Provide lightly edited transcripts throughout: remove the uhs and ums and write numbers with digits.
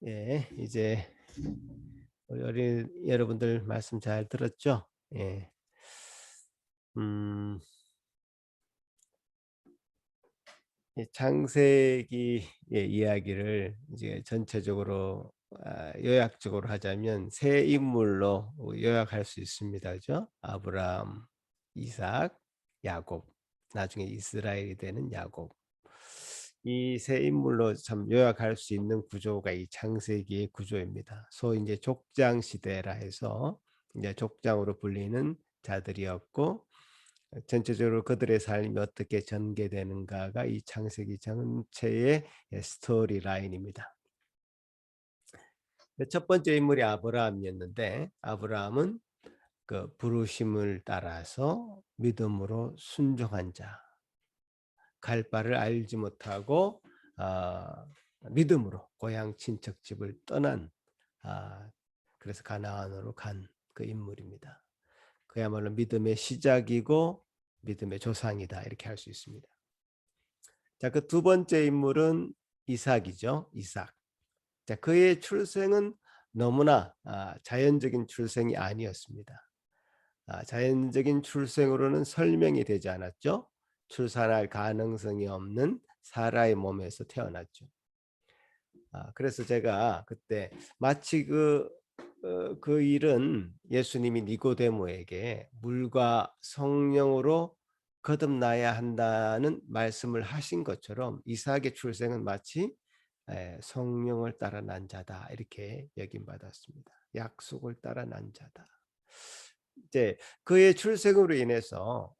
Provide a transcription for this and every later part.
예, 이제 우리 어린 여러분들 말씀 잘 들었죠? 예. 음, 창세기의 이야기를 이제 전체적으로 요약적으로 하자면 세 인물로 요약할 수 있습니다. 그죠? 아브라함, 이삭, 야곱. 나중에 이스라엘이 되는 야곱. 이 세 인물로 참 요약할 수 있는 구조가 이 창세기의 구조입니다. 소위 이제 족장 시대라 해서 이제 족장으로 불리는 자들이었고, 전체적으로 그들의 삶이 어떻게 전개되는가가 이 창세기 전체의 스토리 라인입니다. 첫 번째 인물이 아브라함이었는데, 아브라함은 그 부르심을 따라서 믿음으로 순종한 자, 갈 바를 알지 못하고 아, 믿음으로 고향 친척 집을 떠난, 아, 그래서 가나안으로 간 그 인물입니다. 그야말로 믿음의 시작이고 믿음의 조상이다, 이렇게 할 수 있습니다. 자, 그 두 번째 인물은 이삭이죠. 이삭. 자, 그의 출생은 너무나 자연적인 출생이 아니었습니다. 자연적인 출생으로는 설명이 되지 않았죠. 출산할 가능성이 없는 사라의 몸에서 태어났죠. 그래서 제가 그때 마치 그 일은 예수님이 니고데모에게 물과 성령으로 거듭나야 한다는 말씀을 하신 것처럼 이삭의 출생은 마치 성령을 따라 난 자다, 이렇게 여김받았습니다. 약속을 따라 난 자다. 이제 그의 출생으로 인해서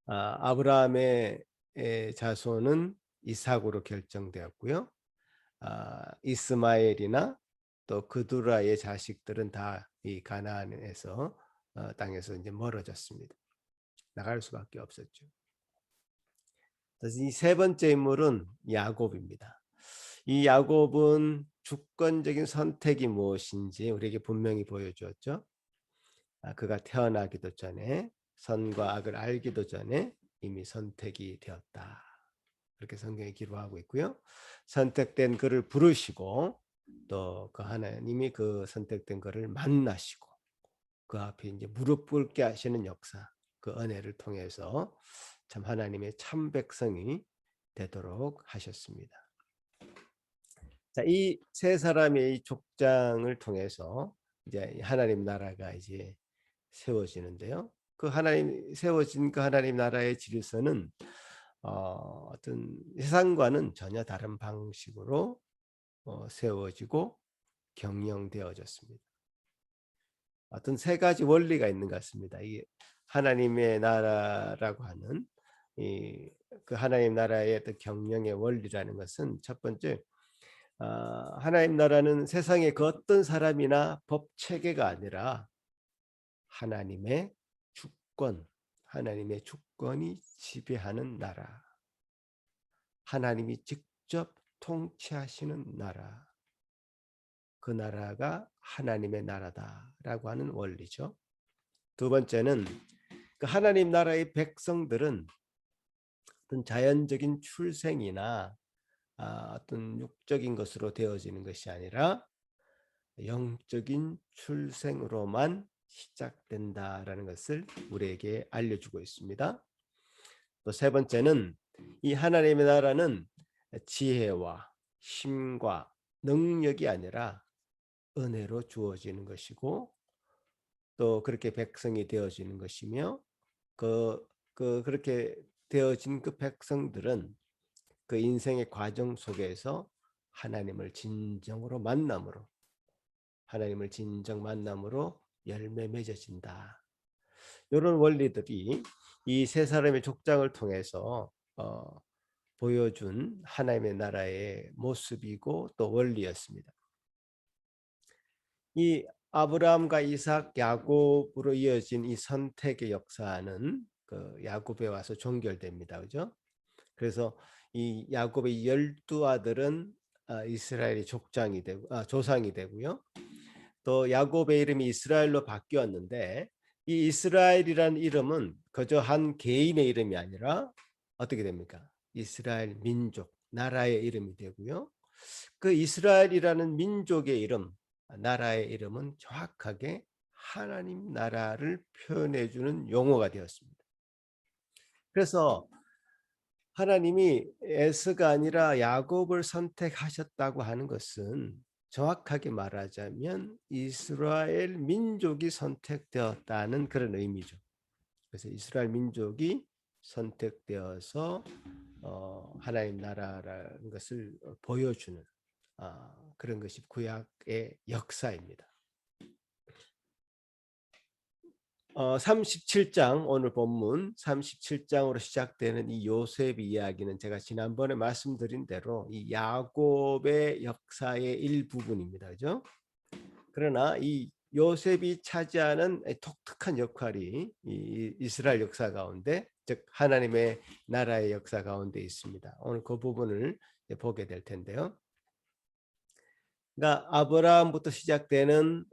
아브라함의 자손은 이삭으로 결정되었고요. 이스마엘이나 또 그두라의 자식들은 다 이 가나안에서 땅에서 이제 멀어졌습니다. 나갈 수밖에 없었죠. 그래서 이 세 번째 인물은 야곱입니다. 이 야곱은 주권적인 선택이 무엇인지 우리에게 분명히 보여주었죠. 그가 태어나기도 전에, 선과 악을 알기도 전에 이미 선택이 되었다, 그렇게 성경이 기록하고 있고요. 선택된 그를 부르시고 또 그 하나님이 그 선택된 그를 만나시고 그 앞에 이제 무릎 꿇게 하시는 역사, 그 은혜를 통해서 참 하나님의 참 백성이 되도록 하셨습니다. 자, 이 세 사람의 이 족장을 통해서 이제 하나님 나라가 이제 세워지는데요. 그 하나님 세워진 그 하나님 나라의 질서는 어떤 세상과는 전혀 다른 방식으로 세워지고 경영되어졌습니다. 어떤 세 가지 원리가 있는 것 같습니다. 이 하나님의 나라라고 하는 그 하나님 나라의 어떤 경영의 원리라는 것은, 첫 번째, 하나님 나라는 세상의 그 어떤 사람이나 법 체계가 아니라 하나님의 주권, 하나님의 주권이 지배하는 나라, 하나님이 직접 통치하시는 나라, 그 나라가 하나님의 나라다라고 하는 원리죠. 두 번째는 그 하나님 나라의 백성들은 어떤 자연적인 출생이나 어떤 육적인 것으로 되어지는 것이 아니라 영적인 출생으로만 시작된다라는 것을 우리에게 알려주고 있습니다. 또 세 번째는 이 하나님의 나라는 지혜와 힘과 능력이 아니라 은혜로 주어지는 것이고, 또 그렇게 백성이 되어지는 것이며, 그렇게 되어진 그 백성들은 그 인생의 과정 속에서 하나님을 진정으로 만남으로, 하나님을 진정 만남으로 열매 맺어진다. 이런 원리들이 이 세 사람의 족장을 통해서 보여준 하나님의 나라의 모습이고 또 원리였습니다. 이 아브라함과 이삭, 야곱으로 이어진 이 선택의 역사는 그 야곱에 와서 종결됩니다. 그죠? 그래서 이 야곱의 12 아들은 이스라엘의 족장이 되고 조상이 되고요. 또 야곱의 이름이 이스라엘로 바뀌었는데, 이 이스라엘이라는 이름은 그저 한 개인의 이름이 아니라 어떻게 됩니까? 이스라엘 민족, 나라의 이름이 되고요. 그 이스라엘이라는 민족의 이름, 나라의 이름은 정확하게 하나님 나라를 표현해 주는 용어가 되었습니다. 그래서 하나님이 에서가 아니라 야곱을 선택하셨다고 하는 것은 정확하게 말하자면 이스라엘 민족이 선택되었다는 그런 의미죠. 그래서 이스라엘 민족이 선택되어서 하나님 나라라는 것을 보여주는 그런 것이 구약의 역사입니다. 37장 오늘 본문 37장으로 시작되는 이 요셉 이야기는 제가 지난번에 말씀드린 대로 이 야곱의 역사의 일부분입니다. 그죠? 그러나 이 요셉이 차지하는 독특한 역할이 이 이스라엘 역사 가운데, 즉 하나님의 나라의 역사 가운데 있습니다. 오늘 그 부분을 보게 될 텐데요. 그러니까 아브라함부터 시작되는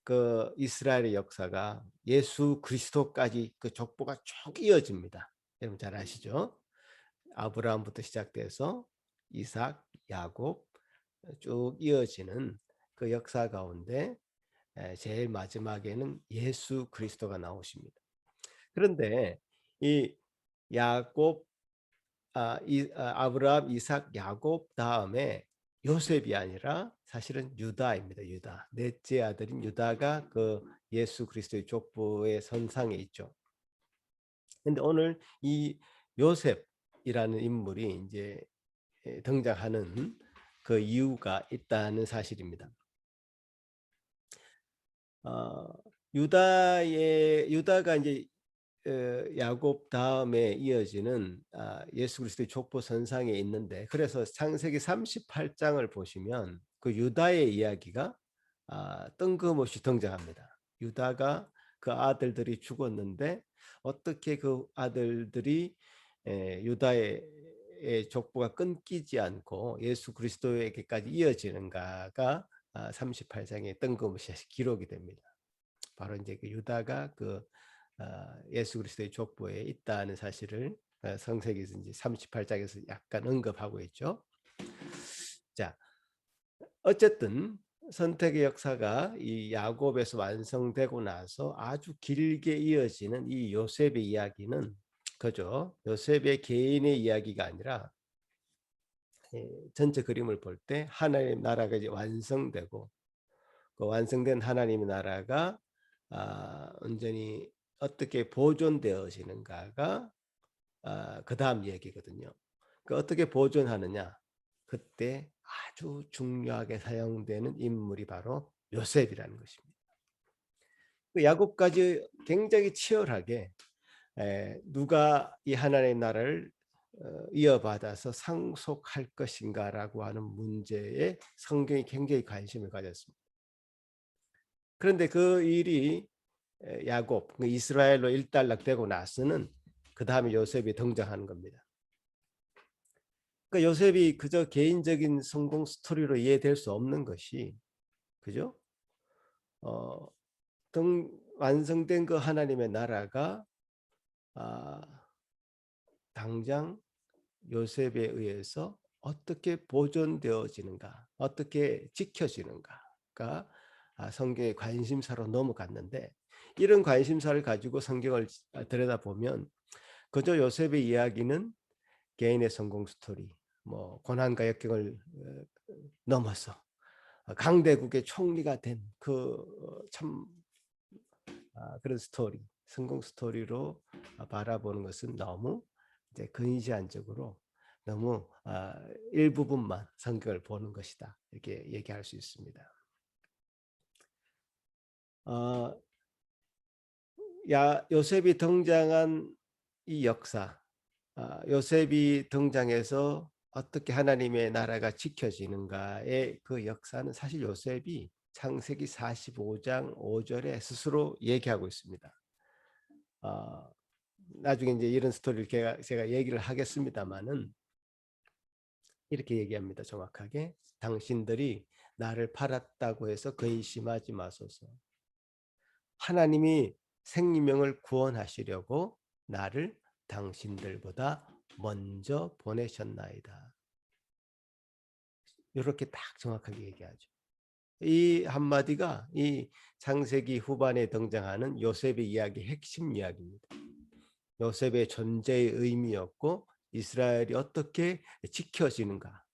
그 이스라엘의 역사가 예수 그리스도까지 그 족보가 쭉 이어집니다. 여러분 잘 아시죠? 아브라함부터 시작돼서 이삭, 야곱 쭉 이어지는 그 역사 가운데 제일 마지막에는 예수 그리스도가 나오십니다. 그런데 이 야곱, 아브라함, 이삭, 야곱 다음에 요셉이 아니라 사실은 유다입니다. 유다. 넷째 아들인 유다가 그 예수 그리스도의 족보의 선상에 있죠. 근데 오늘 이 요셉이라는 인물이 이제 등장하는 그 이유가 있다는 사실입니다. 유다가 이제 야곱 다음에 이어지는 예수 그리스도의 족보 선상에 있는데, 그래서 창세기 38장을 보시면 그 유다의 이야기가 뜬금없이 등장합니다. 유다가 그 아들들이 죽었는데 어떻게 그 아들들이 유다의 족보가 끊기지 않고 예수 그리스도에게까지 이어지는가가 38장에 뜬금없이 기록이 됩니다. 바로 이제 그 유다가 그 예수 그리스도의 족보에 있다는 사실을 성세기에서 이제 38장에서 약간 언급하고 있죠. 자, 어쨌든 선택의 역사가 이 야곱에서 완성되고 나서 아주 길게 이어지는 이 요셉의 이야기는 그죠? 요셉의 개인의 이야기가 아니라 전체 그림을 볼 때 하나님의 나라가 이제 완성되고, 그 완성된 하나님의 나라가 온전히 어떻게 보존되어지는가가 그 다음 얘기거든요. 그 어떻게 보존하느냐? 그때 아주 중요하게 사용되는 인물이 바로 요셉이라는 것입니다. 그 야곱까지 굉장히 치열하게 누가 이 하나님의 나라를 이어받아서 상속할 것인가라고 하는 문제에 성경이 굉장히 관심을 가졌습니다. 그런데 그 일이 야곱, 이스라엘로 일단락되고 나서는 그 다음에 요셉이 등장하는 겁니다. 그러니까 요셉이 그저 개인적인 성공 스토리로 이해될 수 없는 것이, 그죠? 완성된 그 하나님의 나라가 당장 요셉에 의해서 어떻게 보존되어지는가, 어떻게 지켜지는가가 성경의 관심사로 넘어갔는데, 이런 관심사를 가지고 성경을 들여다보면 그저 요셉의 이야기는 개인의 성공 스토리, 뭐 고난과 역경을 넘어서 강대국의 총리가 된 그 참 그런 스토리, 성공 스토리로 바라보는 것은 너무 이제 근시안적으로 너무 일부분만 성경을 보는 것이다, 이렇게 얘기할 수 있습니다. 요셉이 등장한 이 역사, 요셉이 등장해서 어떻게 하나님의 나라가 지켜지는가의 그 역사는 사실 요셉이 창세기 45장 5절에 스스로 얘기하고 있습니다. 나중에 이제 이런 스토리를 제가 얘기를 하겠습니다만은 이렇게 얘기합니다. 정확하게 당신들이 나를 팔았다고 해서 근심하지 마소서. 하나님이 생명을 구원하시려고 나를 당신들보다 먼저 보내셨나이다. 이렇게 딱 정확하게 얘기하죠. 이 한마디가 이 창세기 후반에 등장하는 요셉의 이야기의 핵심 이야기입니다. 요셉의 존재의 의미였고 이스라엘이 어떻게 지켜지는가,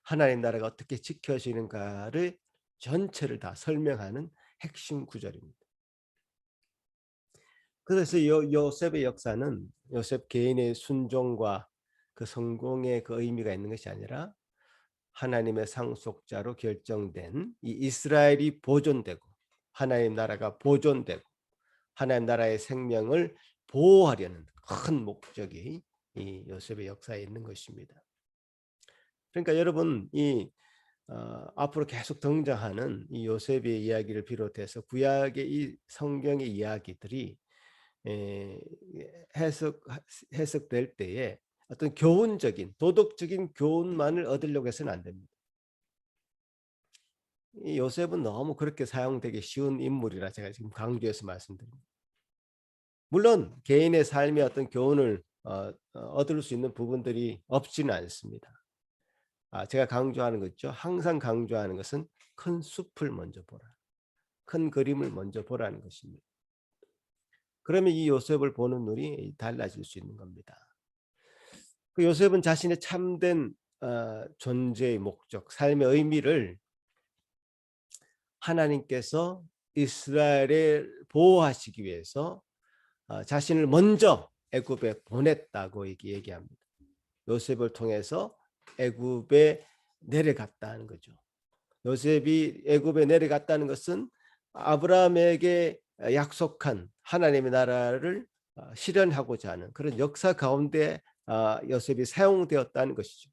하나님 나라가 어떻게 지켜지는가를 전체를 다 설명하는 핵심 구절입니다. 그래서 요셉의 역사는 요셉 개인의 순종과 그 성공의 그 의미가 있는 것이 아니라 하나님의 상속자로 결정된 이 이스라엘이 보존되고 하나님 나라가 보존되고 하나님 나라의 생명을 보호하려는 큰 목적이 이 요셉의 역사에 있는 것입니다. 그러니까 여러분 앞으로 계속 등장하는 이 요셉의 이야기를 비롯해서 구약의 이 성경의 이야기들이 에, 해석될 때에 어떤 교훈적인 도덕적인 교훈만을 얻으려고 해서는 안 됩니다. 이 요셉은 너무 그렇게 사용되기 쉬운 인물이라 제가 지금 강조해서 말씀드립니다. 물론 개인의 삶의 어떤 교훈을 얻을 수 있는 부분들이 없지는 않습니다. 제가 강조하는 거죠. 항상 강조하는 것은 큰 숲을 먼저 보라. 큰 그림을 먼저 보라는 것입니다. 그러면 이 요셉을 보는 눈이 달라질 수 있는 겁니다. 그 요셉은 자신의 참된 존재의 목적, 삶의 의미를 하나님께서 이스라엘을 보호하시기 위해서 자신을 먼저 애굽에 보냈다고 얘기합니다. 요셉을 통해서 애굽에 내려갔다는 거죠. 요셉이 애굽에 내려갔다는 것은 아브라함에게 약속한 하나님의 나라를 실현하고자 하는 그런 역사 가운데 요셉이 사용되었다는 것이죠.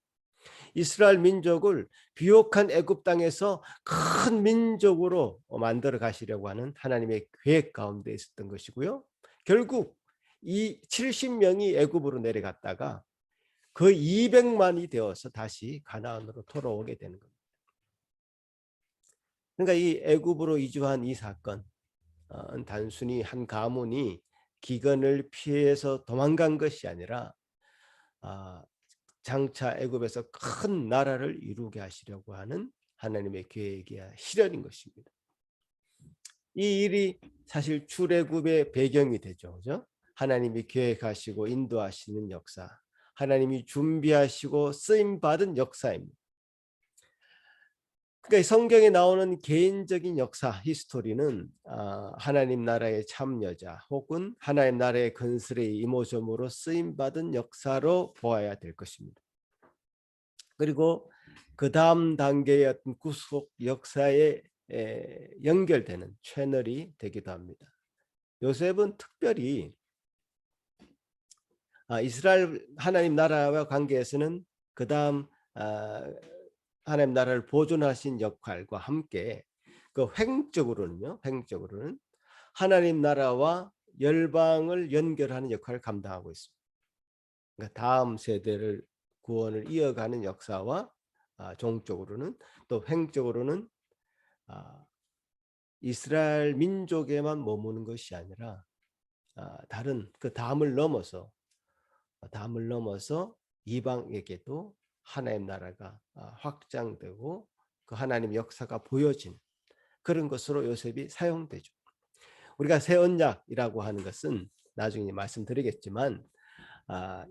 이스라엘 민족을 비옥한 애굽 땅에서 큰 민족으로 만들어 가시려고 하는 하나님의 계획 가운데 있었던 것이고요. 결국 이 70명이 애굽으로 내려갔다가 그 200만이 되어서 다시 가나안으로 돌아오게 되는 겁니다. 그러니까 이 애굽으로 이주한 이 사건, 단순히 한 가문이 기근을 피해서 도망간 것이 아니라 장차 애굽에서 큰 나라를 이루게 하시려고 하는 하나님의 계획이야 실현인 것입니다. 이 일이 사실 출애굽의 배경이 되죠. 그죠? 하나님이 계획하시고 인도하시는 역사, 하나님이 준비하시고 쓰임 받은 역사입니다. 그러니까 성경에 나오는 개인적인 역사, 히스토리는 하나님 나라의 참여자 혹은 하나님 나라의 건설의 이모점으로 쓰임 받은 역사로 보아야 될 것입니다. 그리고 그 다음 단계의 어떤 구속 역사에 연결되는 채널이 되기도 합니다. 요셉은 특별히 이스라엘 하나님 나라와 관계에서는 그 다음 하나님 나라를 보존하신 역할과 함께 그 횡적으로는 하나님 나라와 열방을 연결하는 역할을 감당하고 있습니다. 그러니까 다음 세대를 구원을 이어가는 역사와 종적으로는 또 횡적으로는 이스라엘 민족에만 머무는 것이 아니라 다른 그 담을 넘어서 이방에게도 하나님 나라가 확장되고 그 하나님 역사가 보여지는 그런 것으로 요셉이 사용되죠. 우리가 새 언약이라고 하는 것은 나중에 말씀드리겠지만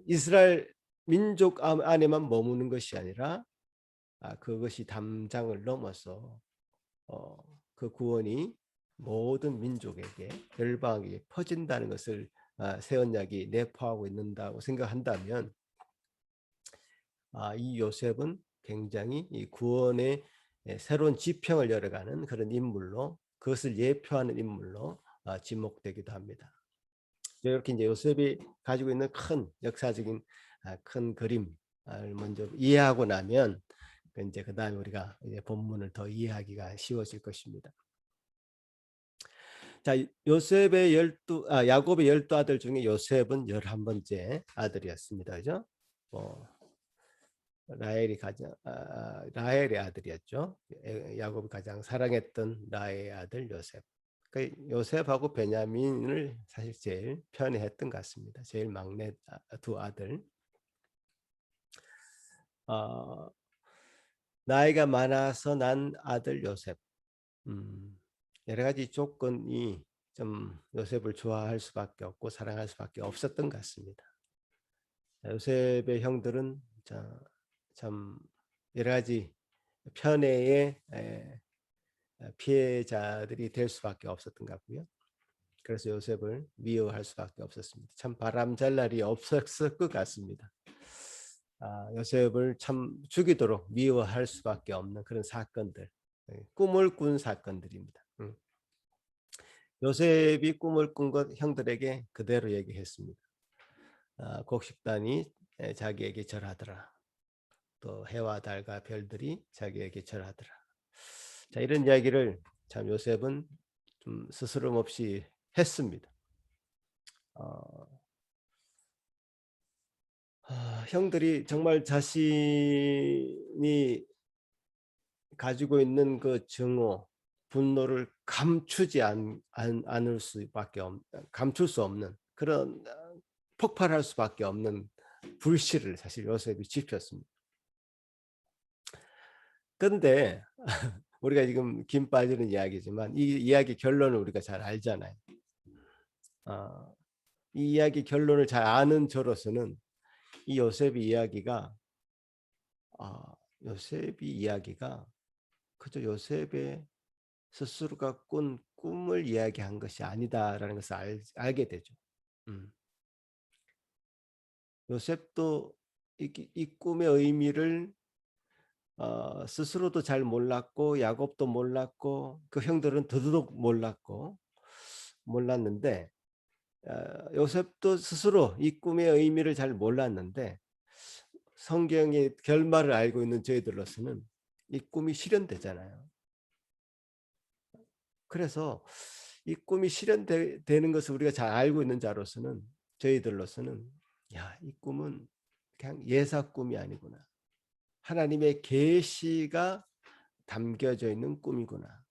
이스라엘 민족 안에만 머무는 것이 아니라 그것이 담장을 넘어서 그 구원이 모든 민족에게 열방에게 퍼진다는 것을 새 언약이 내포하고 있는다고 생각한다면 이 요셉은 굉장히 이 구원의 새로운 지평을 열어가는 그런 인물로 그것을 예표하는 인물로 지목되기도 합니다. 이렇게 이제 요셉이 가지고 있는 큰 역사적인 큰 그림을 먼저 이해하고 나면 이제 그 다음에 우리가 이제 본문을 더 이해하기가 쉬워질 것입니다. 자, 야곱의 12아들 중에 요셉은 11번째 아들이었습니다. 그죠? 라헬의 아들이었죠. 야곱이 가장 사랑했던 라헬의 아들 요셉. 요셉하고 베냐민을 사실 제일 편애했던 것 같습니다. 제일 막내 두 아들. 나이가 많아서 난 아들 요셉. 여러 가지 조건이 좀 요셉을 좋아할 수밖에 없고 사랑할 수밖에 없었던 것 같습니다. 요셉의 형들은 참 여러 가지 편애의 피해자들이 될 수밖에 없었던 것 같고요. 그래서 요셉을 미워할 수밖에 없었습니다. 참 바람 잘 날이 없었을 것 같습니다. 요셉을 참 죽이도록 미워할 수밖에 없는 그런 사건들, 꿈을 꾼 사건들입니다. 요셉이 꿈을 꾼 것 형들에게 그대로 얘기했습니다. 곡식단이 자기에게 절하더라. 또 해와 달과 별들이 자기에게 절하더라. 자, 이런 이야기를 참 요셉은 좀 스스럼 없이 했습니다. 형들이 정말 자신이 가지고 있는 그 증오, 분노를 감추지 않을 수밖에 감출 수 없는 그런 폭발할 수밖에 없는 불씨를 사실 요셉이 지폈습니다. 그런데 우리가 지금 김 빠지는 이야기지만 이 이야기 결론을 우리가 잘 알잖아요. 이 이야기 결론을 잘 아는 저로서는 이 요셉이 이야기가 그저 요셉의 스스로가 꾼 꿈을 이야기한 것이 아니다라는 것을 알게 되죠. 요셉도 이 꿈의 의미를 스스로도 잘 몰랐고 야곱도 몰랐고 그 형들은 더더욱 몰랐는데 요셉도 스스로 이 꿈의 의미를 잘 몰랐는데 성경의 결말을 알고 있는 저희들로서는 이 꿈이 실현되잖아요. 그래서 이 꿈이 실현되는 것을 우리가 잘 알고 있는 자로서는 저희들로서는 이 꿈은 그냥 예사 꿈이 아니구나. 하나님의 계시가 담겨져 있는 꿈이구나.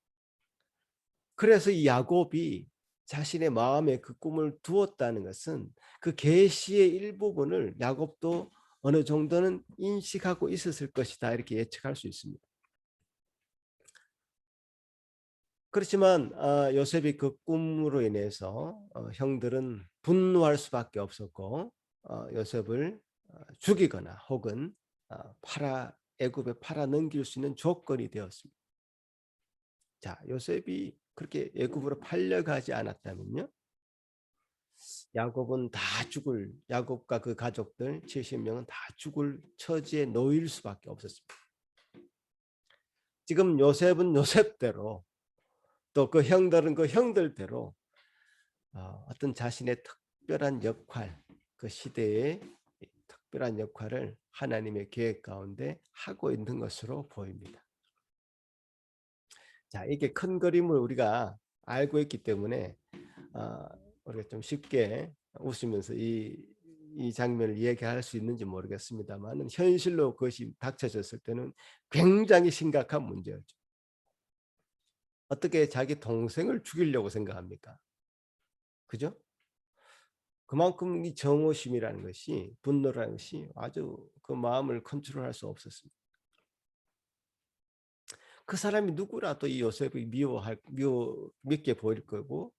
그래서 이 야곱이 자신의 마음에 그 꿈을 두었다는 것은 그 계시의 일부분을 야곱도 어느 정도는 인식하고 있었을 것이다 이렇게 예측할 수 있습니다. 그렇지만 요셉이 그 꿈으로 인해서 형들은 분노할 수밖에 없었고 요셉을 죽이거나 혹은 애굽에 팔아 넘길 수 있는 조건이 되었습니다. 자, 요셉이 그렇게 애굽으로 팔려가지 않았다면요, 야곱과 그 가족들 70명은 다 죽을 처지에 놓일 수밖에 없었습니다. 지금 요셉은 요셉대로 또 그 형들은 그 형들대로 어떤 자신의 특별한 역할, 그 시대의 특별한 역할을 하나님의 계획 가운데 하고 있는 것으로 보입니다. 자, 이게 큰 그림을 우리가 알고 있기 때문에 우리가 좀 쉽게 웃으면서 이 장면을 얘기할 수 있는지 모르겠습니다만 현실로 그것이 닥쳐졌을 때는 굉장히 심각한 문제였죠. 어떻게 자기 동생을 죽이려고 생각합니까? 그죠? 그만큼 이 정오심이라는 것이, 분노라는 것이 아주 그 마음을 컨트롤할 수 없었습니다. 그 사람이 누구라도 이 요셉을 밉게 보일 거고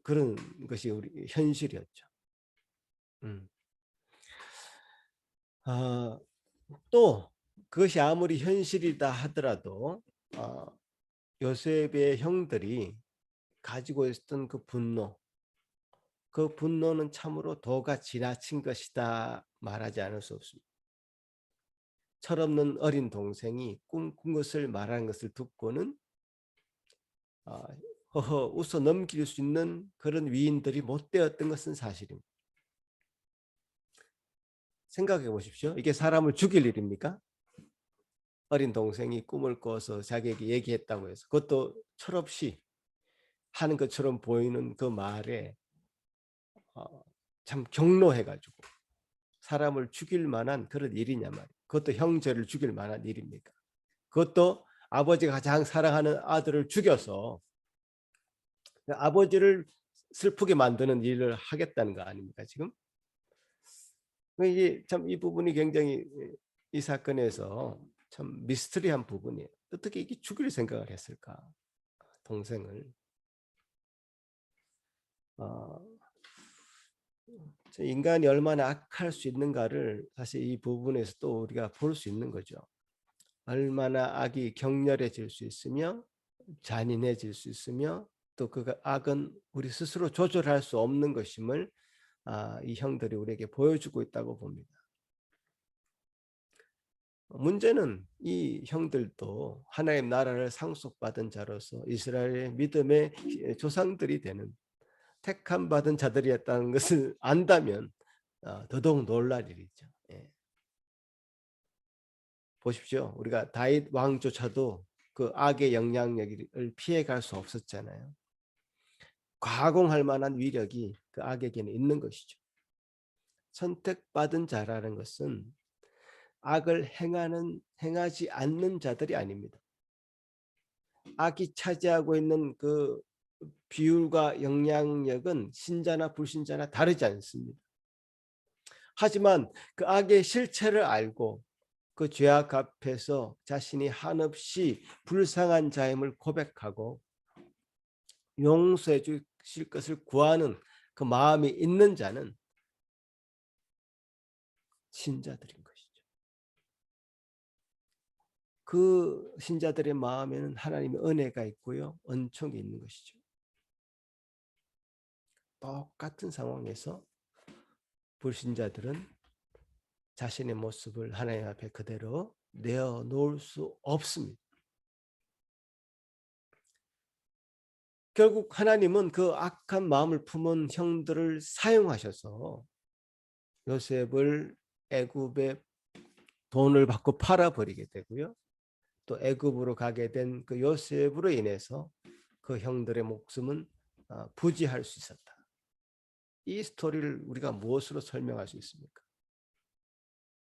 그런 것이 우리 현실이었죠. 또 그것이 아무리 현실이다 하더라도 요셉의 형들이 가지고 있었던 그 분노는 참으로 도가 지나친 것이다 말하지 않을 수 없습니다. 철없는 어린 동생이 꿈꾼 것을 말하는 것을 듣고는 허허 웃어 넘길 수 있는 그런 위인들이 못 되었던 것은 사실입니다. 생각해 보십시오. 이게 사람을 죽일 일입니까? 어린 동생이 꿈을 꿔서 자기에게 얘기했다고 해서 그것도 철없이 하는 것처럼 보이는 그 말에 참 경로해가지고 사람을 죽일 만한 그런 일이냐 말이에요. 그것도 형제를 죽일 만한 일입니까? 그것도 아버지가 가장 사랑하는 아들을 죽여서 아버지를 슬프게 만드는 일을 하겠다는 거 아닙니까 지금? 이게 참 이 부분이 굉장히 이 사건에서 참 미스터리한 부분이에요. 어떻게 이게 죽일 생각을 했을까? 동생을. 어, 인간이 얼마나 악할 수 있는가를 사실 이 부분에서 또 우리가 볼 수 있는 거죠. 얼마나 악이 격렬해질 수 있으며 잔인해질 수 있으며 또 그 악은 우리 스스로 조절할 수 없는 것임을 이 형들이 우리에게 보여주고 있다고 봅니다. 문제는 이 형들도 하나님 나라를 상속받은 자로서 이스라엘의 믿음의 조상들이 되는 택함 받은 자들이었다는 것을 안다면 더더욱 놀랄 일이죠. 예. 보십시오. 우리가 다윗 왕조차도 그 악의 영향력을 피해갈 수 없었잖아요. 가공할 만한 위력이 그 악에게는 있는 것이죠. 선택받은 자라는 것은 악을 행하지 않는 자들이 아닙니다. 악이 차지하고 있는 그 비율과 영향력은 신자나 불신자나 다르지 않습니다. 하지만 그 악의 실체를 알고 그 죄악 앞에서 자신이 한없이 불쌍한 자임을 고백하고 용서해 주실 것을 구하는 그 마음이 있는 자는 신자들인 것이죠. 그 신자들의 마음에는 하나님의 은혜가 있고요, 은총이 있는 것이죠. 똑같은 상황에서 불신자들은 자신의 모습을 하나님 앞에 그대로 내어놓을 수 없습니다. 결국 하나님은 그 악한 마음을 품은 형들을 사용하셔서 요셉을 애굽에 돈을 받고 팔아버리게 되고요. 또 애굽으로 가게 된 그 요셉으로 인해서 그 형들의 목숨은 부지할 수 있었다. 이 스토리를 우리가 무엇으로 설명할 수 있습니까?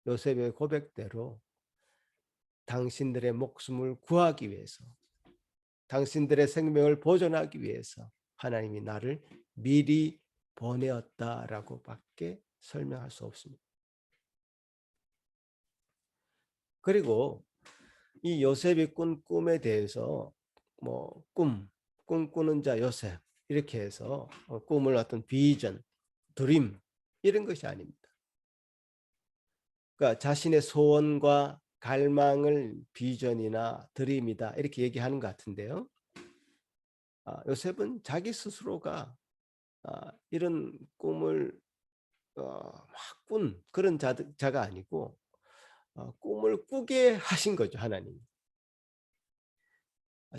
요셉의 고백대로 당신들의 목숨을 구하기 위해서, 당신들의 생명을 보존하기 위해서 하나님이 나를 미리 보내었다라고밖에 설명할 수 없습니다. 그리고 이 요셉이 꾼 꿈에 대해서 꿈꾸는 자 요셉 이렇게 해서 꿈을 어떤 비전, 드림 이런 것이 아닙니다. 그러니까 자신의 소원과 갈망을 비전이나 드림이다 이렇게 얘기하는 것 같은데요. 요셉은 자기 스스로가 이런 꿈을 막 꾼 그런 자가 아니고 꿈을 꾸게 하신 거죠, 하나님.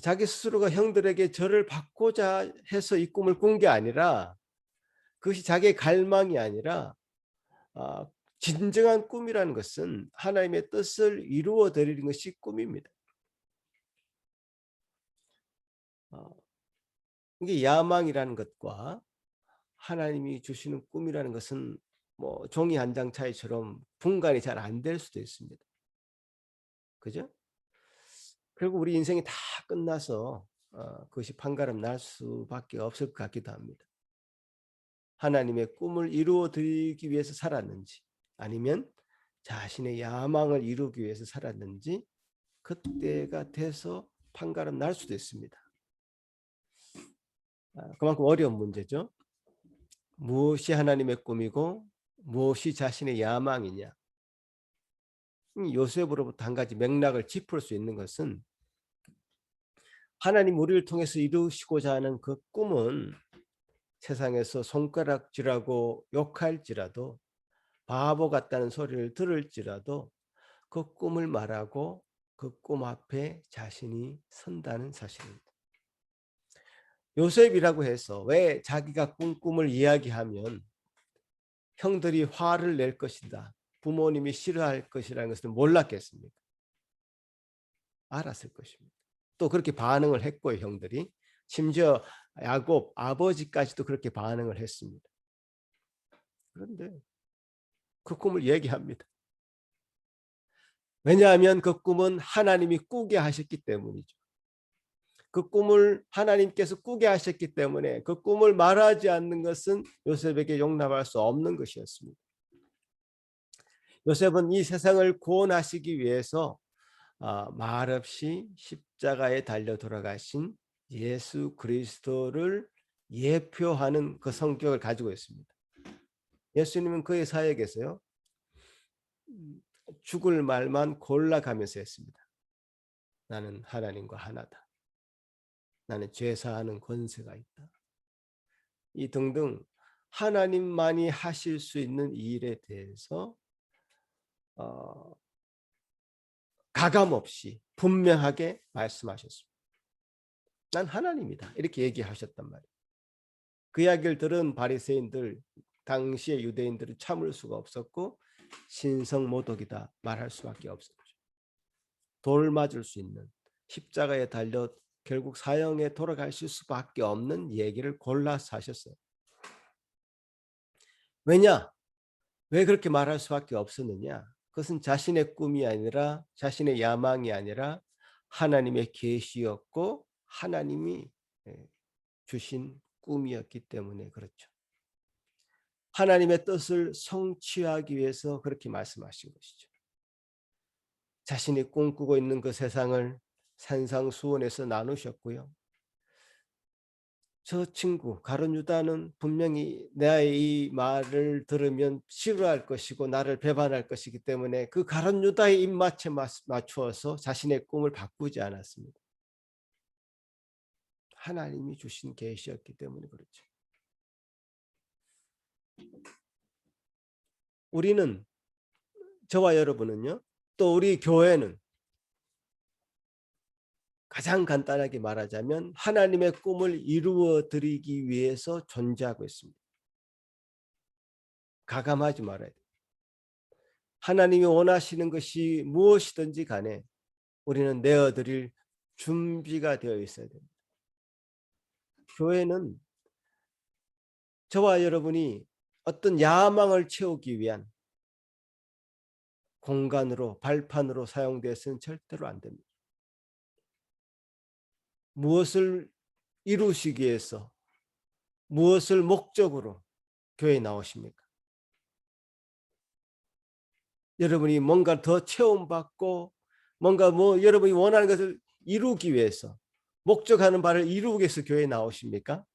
자기 스스로가 형들에게 절을 받고자 해서 이 꿈을 꾼 게 아니라 그것이 자기의 갈망이 아니라 진정한 꿈이라는 것은 하나님의 뜻을 이루어 드리는 것이 꿈입니다. 이게 야망이라는 것과 하나님이 주시는 꿈이라는 것은 종이 한 장 차이처럼 분간이 잘 안 될 수도 있습니다. 그죠? 결국 우리 인생이 다 끝나서 그것이 판가름 날 수밖에 없을 것 같기도 합니다. 하나님의 꿈을 이루어 드리기 위해서 살았는지 아니면 자신의 야망을 이루기 위해서 살았는지 그때가 돼서 판가름 날 수도 있습니다. 그만큼 어려운 문제죠. 무엇이 하나님의 꿈이고 무엇이 자신의 야망이냐. 요셉으로부터 한 가지 맥락을 짚을 수 있는 것은 하나님 우리를 통해서 이루시고자 하는 그 꿈은 세상에서 손가락질하고 욕할지라도 바보 같다는 소리를 들을지라도 그 꿈을 말하고 그 꿈 앞에 자신이 선다는 사실입니다. 요셉이라고 해서 왜 자기가 꾼 꿈을 이야기하면 형들이 화를 낼 것이다, 부모님이 싫어할 것이라는 것을 몰랐겠습니까? 알았을 것입니다. 또 그렇게 반응을 했고요, 형들이. 심지어 야곱 아버지까지도 그렇게 반응을 했습니다. 그런데 그 꿈을 얘기합니다. 왜냐하면 그 꿈은 하나님이 꾸게 하셨기 때문이죠. 그 꿈을 하나님께서 꾸게 하셨기 때문에 그 꿈을 말하지 않는 것은 요셉에게 용납할 수 없는 것이었습니다. 요셉은 이 세상을 구원하시기 위해서 말없이 십자가에 달려 돌아가신 예수 그리스도를 예표하는 그 성격을 가지고 있습니다. 예수님은 그의 사역에서요, 죽을 말만 골라가면서 했습니다. 나는 하나님과 하나다. 나는 죄 사하는 권세가 있다. 이 등등 하나님만이 하실 수 있는 일에 대해서 어, 가감 없이 분명하게 말씀하셨습니다. 난 하나님이다. 이렇게 얘기하셨단 말이에요. 그 이야기를 들은 바리새인들, 당시의 유대인들은 참을 수가 없었고 신성모독이다 말할 수밖에 없었죠. 돌 맞을 수 있는, 십자가에 달려 결국 사형에 돌아가실 수밖에 없는 얘기를 골라서 하셨어요. 왜냐? 왜 그렇게 말할 수밖에 없었느냐? 그것은 자신의 꿈이 아니라, 자신의 야망이 아니라 하나님의 계시였고 하나님이 주신 꿈이었기 때문에 그렇죠. 하나님의 뜻을 성취하기 위해서 그렇게 말씀하신 것이죠. 자신이 꿈꾸고 있는 그 세상을 산상수훈에서 나누셨고요. 저 친구 가룟 유다는 분명히 나의 이 말을 들으면 싫어할 것이고 나를 배반할 것이기 때문에 그 가룟 유다의 입맛에 맞추어서 자신의 꿈을 바꾸지 않았습니다. 하나님이 주신 계시였기 때문에 그렇죠. 우리는, 저와 여러분은요, 또 우리 교회는 가장 간단하게 말하자면 하나님의 꿈을 이루어 드리기 위해서 존재하고 있습니다. 가감하지 말아야 돼요. 하나님이 원하시는 것이 무엇이든지 간에 우리는 내어드릴 준비가 되어 있어야 됩니다. 교회는 저와 여러분이 어떤 야망을 채우기 위한 공간으로, 발판으로 사용되어서는 절대로 안 됩니다. 무엇을 이루시기 위해서, 무엇을 목적으로 교회에 나오십니까? 여러분이 뭔가 더 체험받고 뭔가 여러분이 원하는 것을 이루기 위해서, 목적하는 바를 이루기 위해서 교회에 나오십니까?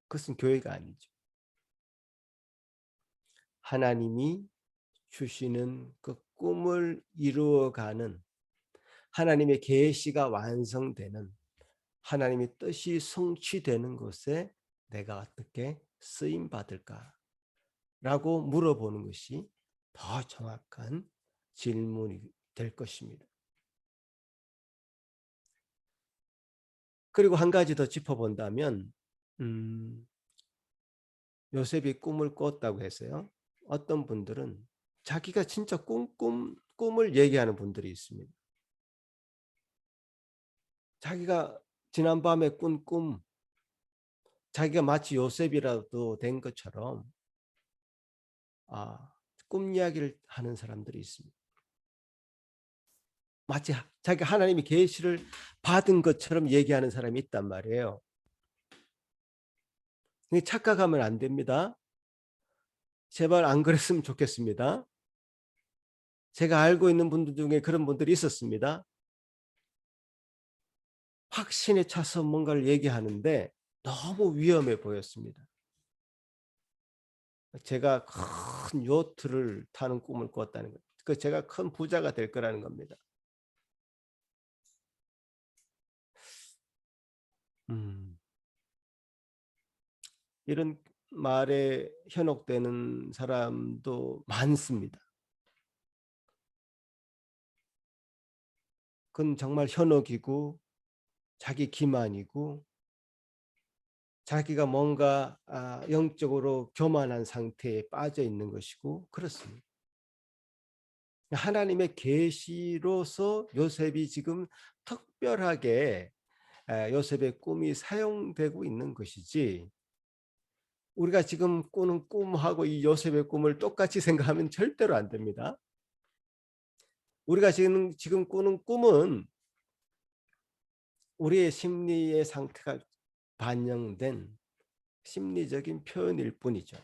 그것은 교회가 아니죠. 하나님이 주시는 그 꿈을 이루어가는, 하나님의 계시가 완성되는, 하나님의 뜻이 성취되는 것에 내가 어떻게 쓰임 받을까라고 물어보는 것이 더 정확한 질문이 될 것입니다. 그리고 한 가지 더 짚어본다면 요셉이 꿈을 꿨다고 했어요. 어떤 분들은 자기가 진짜 꿈을 얘기하는 분들이 있습니다. 자기가 지난밤에 꾼 꿈, 자기가 마치 요셉이라도 된 것처럼 꿈 이야기를 하는 사람들이 있습니다. 마치 자기가 하나님의 계시를 받은 것처럼 얘기하는 사람이 있단 말이에요. 착각하면 안 됩니다. 제발 안 그랬으면 좋겠습니다. 제가 알고 있는 분들 중에 그런 분들이 있었습니다. 확신에 차서 뭔가를 얘기하는데 너무 위험해 보였습니다. 제가 큰 요트를 타는 꿈을 꿨다는 거예요. 그 제가 큰 부자가 될 거라는 겁니다. 이런 말에 현혹되는 사람도 많습니다. 그건 정말 현혹이고 자기 기만이고 자기가 뭔가 영적으로 교만한 상태에 빠져 있는 것이고 그렇습니다. 하나님의 계시로서 요셉이 지금 특별하게 요셉의 꿈이 사용되고 있는 것이지, 우리가 지금 꾸는 꿈하고 이 요셉의 꿈을 똑같이 생각하면 절대로 안 됩니다. 우리가 지금 꾸는 꿈은 우리의 심리의 상태가 반영된 심리적인 표현일 뿐이죠.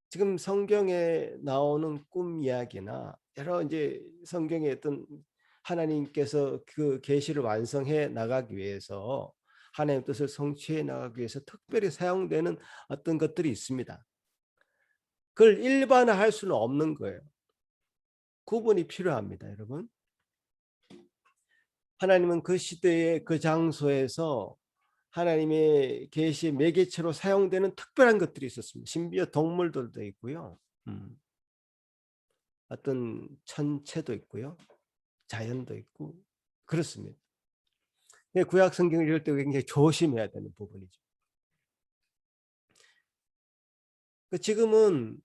지금 성경에 나오는 꿈 이야기나 여러 이제 성경의 어떤 하나님께서 그 계시를 완성해 나가기 위해서 하나님의 뜻을 성취해 나가기 위해서 특별히 사용되는 어떤 것들이 있습니다. 그걸 일반화할 수는 없는 거예요. 구분이 필요합니다, 여러분. 하나님은 그 시대의 그 장소에서 하나님의 계시의 매개체로 사용되는 특별한 것들이 있었습니다. 심지어 동물들도 있고요. 어떤 천체도 있고요. 자연도 있고 그렇습니다. 구약 성경을 읽을 때 굉장히 조심해야 되는 부분이죠. 지금은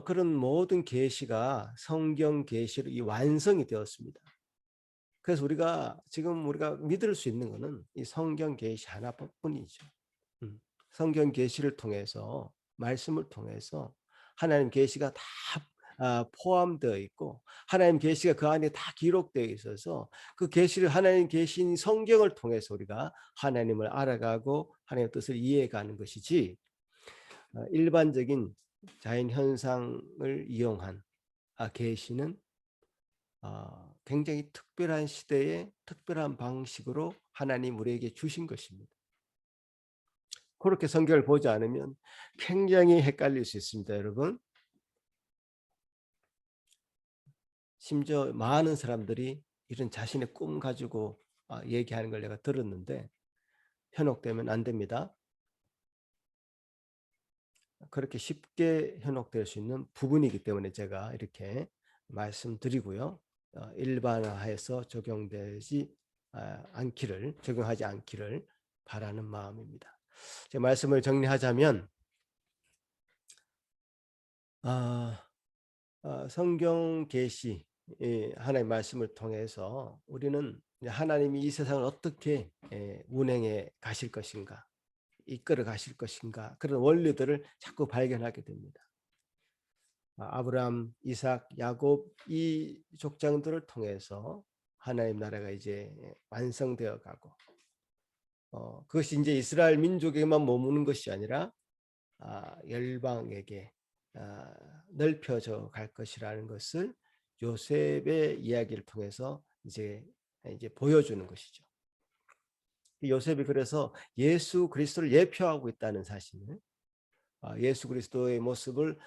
그런 모든 계시가 성경 계시로 이 완성이 되었습니다. 그래서 우리가 믿을 수 있는 것은 이 성경 계시 하나뿐이죠. 성경 계시를 통해서 말씀을 통해서 하나님 계시가 다 포함되어 있고 하나님 계시가 그 안에 다 기록되어 있어서 그 계시를 하나님 계신 성경을 통해서 우리가 하나님을 알아가고 하나님의 뜻을 이해해가는 것이지 일반적인 자연 현상을 이용한 계시는 굉장히 특별한 시대에 특별한 방식으로 하나님 우리에게 주신 것입니다. 그렇게 성경을 보지 않으면 굉장히 헷갈릴 수 있습니다, 여러분. 심지어 많은 사람들이 이런 자신의 꿈 가지고 얘기하는 걸 내가 들었는데 현혹되면 안 됩니다. 그렇게 쉽게 현혹될 수 있는 부분이기 때문에 제가 이렇게 말씀드리고요. 일반화해서 적용하지 않기를 바라는 마음입니다. 제 말씀을 정리하자면 성경 계시 하나님의 말씀을 통해서 우리는 하나님이 이 세상을 어떻게 운행해 가실 것인가, 이끌어 가실 것인가 그런 원리들을 자꾸 발견하게 됩니다. 아브라함, 이삭, 야곱 이 족장들을 통해서 하나님 나라가 이제 완성되어 가고 그것이 이제 이스라엘 민족에만 머무는 것이 아니라 열방에게 넓혀져 갈 것이라는 것을 요셉의 이야기를 통해서 이제 보여주는 것이죠. 요셉이 그래서 예수 그리스도를 예표하고 있다는 사실을 예수 그리스도의 모습을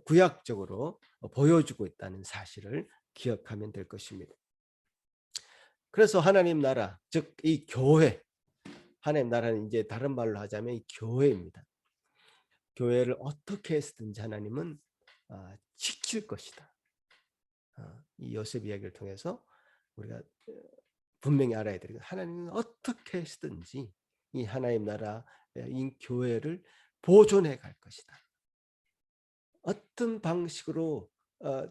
구약적으로 보여주고 있다는 사실을 기억하면 될 것입니다. 그래서 하나님 나라, 즉 이 교회, 하나님 나라는 이제 다른 말로 하자면 이 교회입니다. 교회를 어떻게 해서든지 하나님은 지킬 것이다. 이 요셉 이야기를 통해서 우리가 분명히 알아야 되는 것, 하나님은 어떻게 해서든지 이 하나님 나라, 이 교회를 보존해 갈 것이다. 어떤 방식으로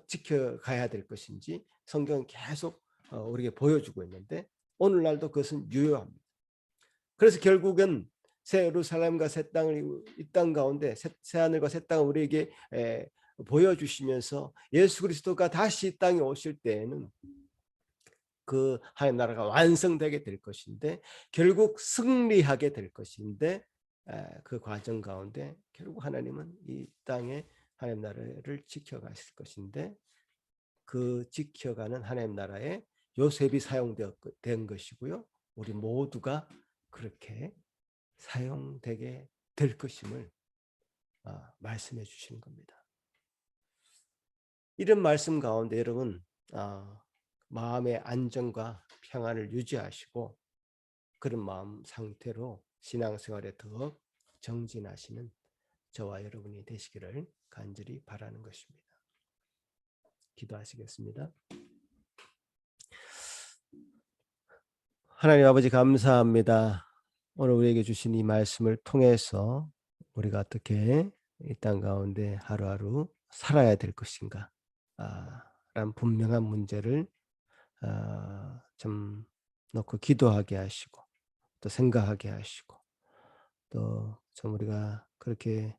지켜가야 될 것인지 성경은 계속 우리에게 보여주고 있는데 오늘날도 그것은 유효합니다. 그래서 결국은 새 예루살렘과 새 땅을 이 땅 가운데 새 하늘과 새 땅을 우리에게 보여주시면서 예수 그리스도가 다시 이 땅에 오실 때에는 그 하나님 나라가 완성되게 될 것인데 결국 승리하게 될 것인데 그 과정 가운데 결국 하나님은 이 땅에 하나님 나라를 지켜가실 것인데 그 지켜가는 하나님 나라에 요셉이 사용된 것이고요. 우리 모두가 그렇게 사용되게 될 것임을 말씀해 주시는 겁니다. 이런 말씀 가운데 여러분 마음의 안정과 평안을 유지하시고 그런 마음 상태로 신앙생활에 더 정진하시는 저와 여러분이 되시기를 간절히 바라는 것입니다. 기도하시겠습니다. 하나님 아버지 감사합니다. 오늘 우리에게 주신 이 말씀을 통해서 우리가 어떻게 이 땅 가운데 하루하루 살아야 될 것인가 라는 분명한 문제를 좀 놓고 기도하게 하시고 또 생각하게 하시고 또 좀 우리가 그렇게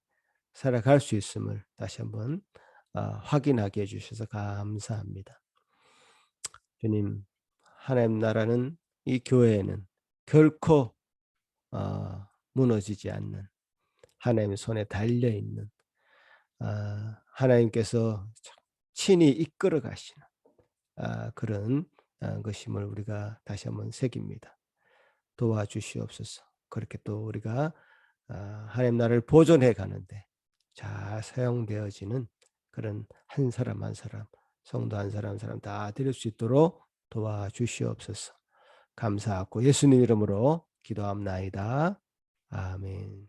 살아갈 수 있음을 다시 한번 확인하게 해주셔서 감사합니다. 주님, 하나님 나라는 이 교회에는 결코 무너지지 않는 하나님의 손에 달려있는 하나님께서 친히 이끌어 가시는 그런 것임을 우리가 다시 한번 새깁니다. 도와주시옵소서. 그렇게 또 우리가 하나님 나라를 보존해 가는데 잘 사용되어지는 그런 한 사람 한 사람, 성도 한 사람 한 사람 다 드릴 수 있도록 도와주시옵소서. 감사하고 예수님 이름으로 기도합나이다. 아멘.